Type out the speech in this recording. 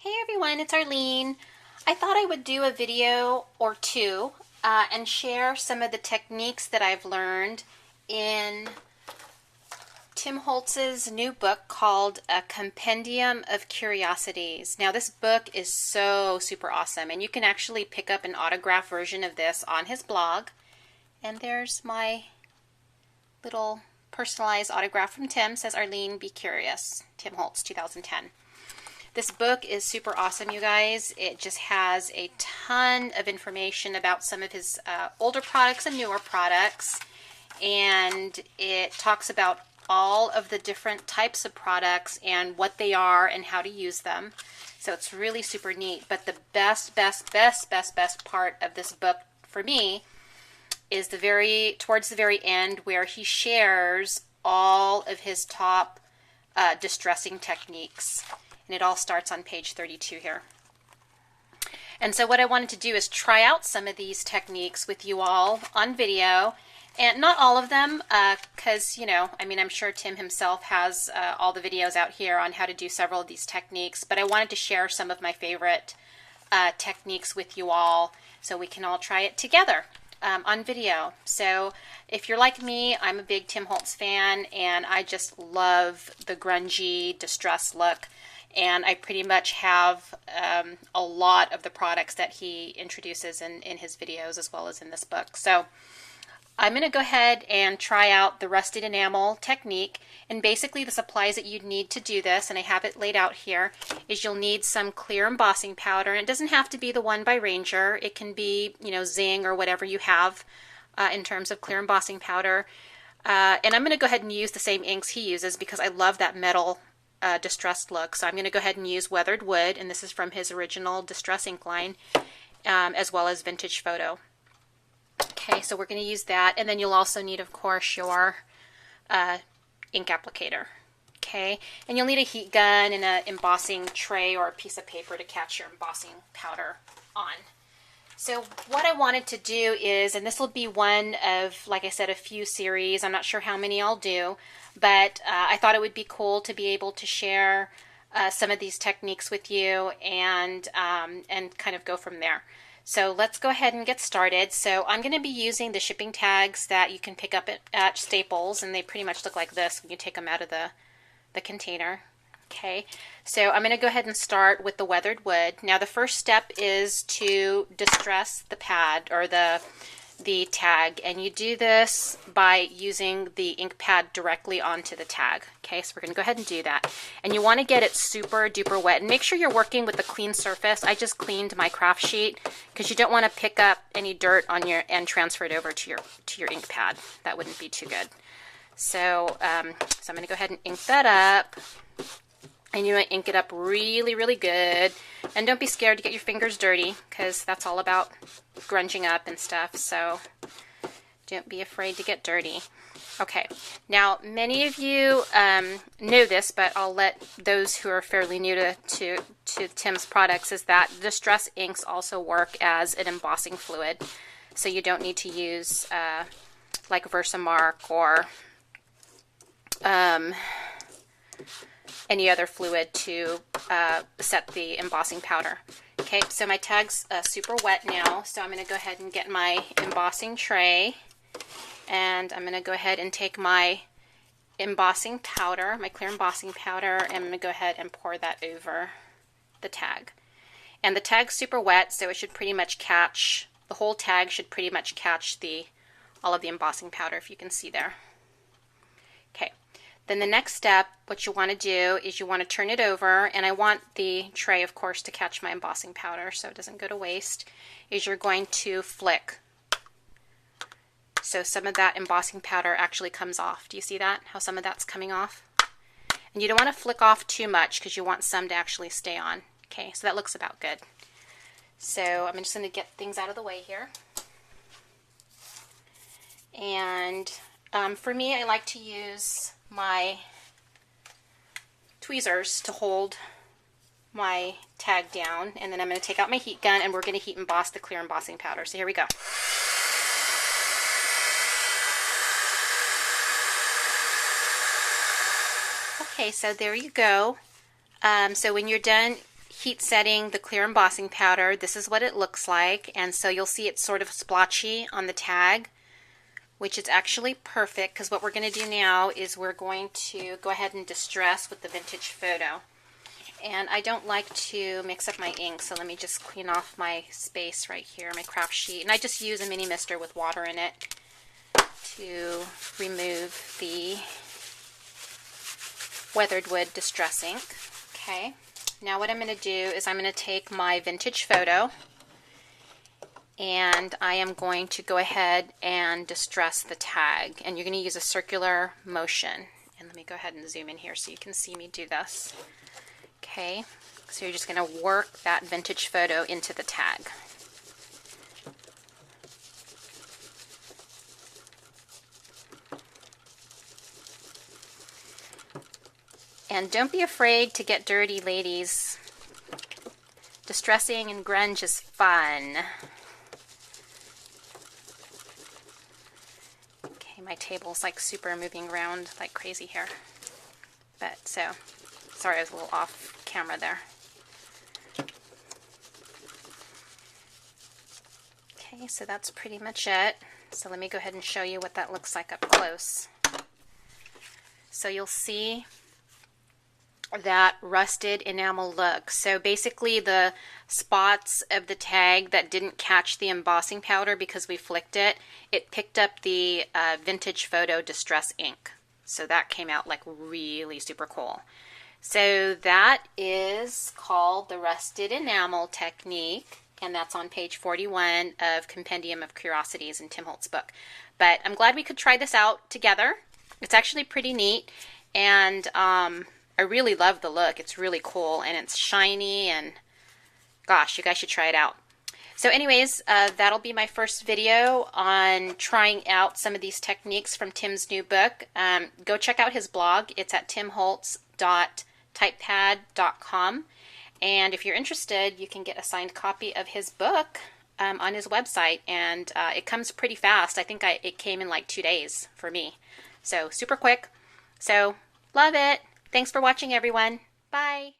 Hey everyone, it's Arlene. I thought I would do a video or two and share some of the techniques that I've learned in Tim Holtz's new book called A Compendium of Curiosities. Now this book is so super awesome, and you can actually pick up an autograph version of this on his blog. And there's my little personalized autograph from Tim. It says, Arlene, be curious. Tim Holtz, 2010. This book is super awesome, you guys. It just has a ton of information about some of his older products and newer products. And it talks about all of the different types of products and what they are and how to use them. So it's really super neat. But the best part of this book for me is towards the very end, where he shares all of his top distressing techniques. And it all starts on page 32 here. And so what I wanted to do is try out some of these techniques with you all on video. And not all of them, because, I'm sure Tim himself has all the videos out here on how to do several of these techniques. But I wanted to share some of my favorite techniques with you all so we can all try it together on video. So if you're like me, I'm a big Tim Holtz fan, and I just love the grungy, distressed look. And I pretty much have a lot of the products that he introduces in his videos as well as in this book. So I'm going to go ahead and try out the rusted enamel technique. And basically the supplies that you need to do this, and I have it laid out here, is you'll need some clear embossing powder. And it doesn't have to be the one by Ranger. It can be, Zing or whatever you have in terms of clear embossing powder. And I'm going to go ahead and use the same inks he uses because I love that metal distressed look. So I'm going to go ahead and use Weathered Wood, and this is from his original Distress ink line, as well as Vintage Photo. Okay, so we're going to use that, and then you'll also need, of course, your ink applicator. Okay, and you'll need a heat gun and an embossing tray or a piece of paper to catch your embossing powder on. So what I wanted to do is, and this will be one of, like I said, a few series. I'm not sure how many I'll do, but I thought it would be cool to be able to share some of these techniques with you and kind of go from there. So let's go ahead and get started. So I'm going to be using the shipping tags that you can pick up at Staples, and they pretty much look like this when you take them out of the container. Okay, so I'm going to go ahead and start with the Weathered Wood. Now the first step is to distress the pad or the tag, and you do this by using the ink pad directly onto the tag. Okay, so we're going to go ahead and do that. And you want to get it super duper wet, and make sure you're working with a clean surface. I just cleaned my craft sheet because you don't want to pick up any dirt on your and transfer it over to your ink pad. That wouldn't be too good. So I'm going to go ahead and ink that up. And you want to ink it up really, really good. And don't be scared to get your fingers dirty, because that's all about grunging up and stuff. So don't be afraid to get dirty. Okay, now many of you know this, but I'll let those who are fairly new to Tim's products, is that distress inks also work as an embossing fluid. So you don't need to use like Versamark or any other fluid to set the embossing powder. Okay, so my tag's super wet now, so I'm going to go ahead and get my embossing tray, and I'm going to go ahead and take my embossing powder, my clear embossing powder, and I'm going to go ahead and pour that over the tag. And the tag's super wet, so it should pretty much catch, the whole tag should pretty much catch all of the embossing powder, if you can see there. Okay. Then the next step, what you want to do is you want to turn it over, and I want the tray, of course, to catch my embossing powder so it doesn't go to waste, is you're going to flick. So some of that embossing powder actually comes off. Do you see that? How some of that's coming off? And you don't want to flick off too much because you want some to actually stay on. Okay, so that looks about good. So I'm just going to get things out of the way here. And for me, I like to use my tweezers to hold my tag down, and then I'm going to take out my heat gun, and we're going to heat emboss the clear embossing powder. So here we go. Okay, so there you go. So when you're done heat setting the clear embossing powder. This is what it looks like, and so you'll see it's sort of splotchy on the tag, which is actually perfect, because what we're going to do now is we're going to go ahead and distress with the vintage photo. And I don't like to mix up my ink, so let me just clean off my space right here, my craft sheet. And I just use a mini mister with water in it to remove the weathered wood distress ink. Okay, now what I'm going to do is I'm going to take my vintage photo and I am going to go ahead and distress the tag. And you're going to use a circular motion. And let me go ahead and zoom in here so you can see me do this. Okay, so you're just going to work that vintage photo into the tag. And don't be afraid to get dirty, ladies. Distressing and grunge is fun. Okay, my table's like super moving around like crazy here. But so, sorry I was a little off camera there. Okay, so that's pretty much it. So let me go ahead and show you what that looks like up close. So you'll see that rusted enamel look. So basically the spots of the tag that didn't catch the embossing powder because we flicked it, it picked up the vintage photo distress ink. So that came out like really super cool. So that is called the rusted enamel technique, and that's on page 41 of Compendium of Curiosities in Tim Holtz' book. But I'm glad we could try this out together. It's actually pretty neat, and I really love the look. It's really cool, and it's shiny, and gosh, you guys should try it out. So anyways, that'll be my first video on trying out some of these techniques from Tim's new book. Go check out his blog. It's at timholtz.typepad.com. And if you're interested, you can get a signed copy of his book on his website. And it comes pretty fast. I think it came in like 2 days for me. So super quick. So love it. Thanks for watching, everyone. Bye.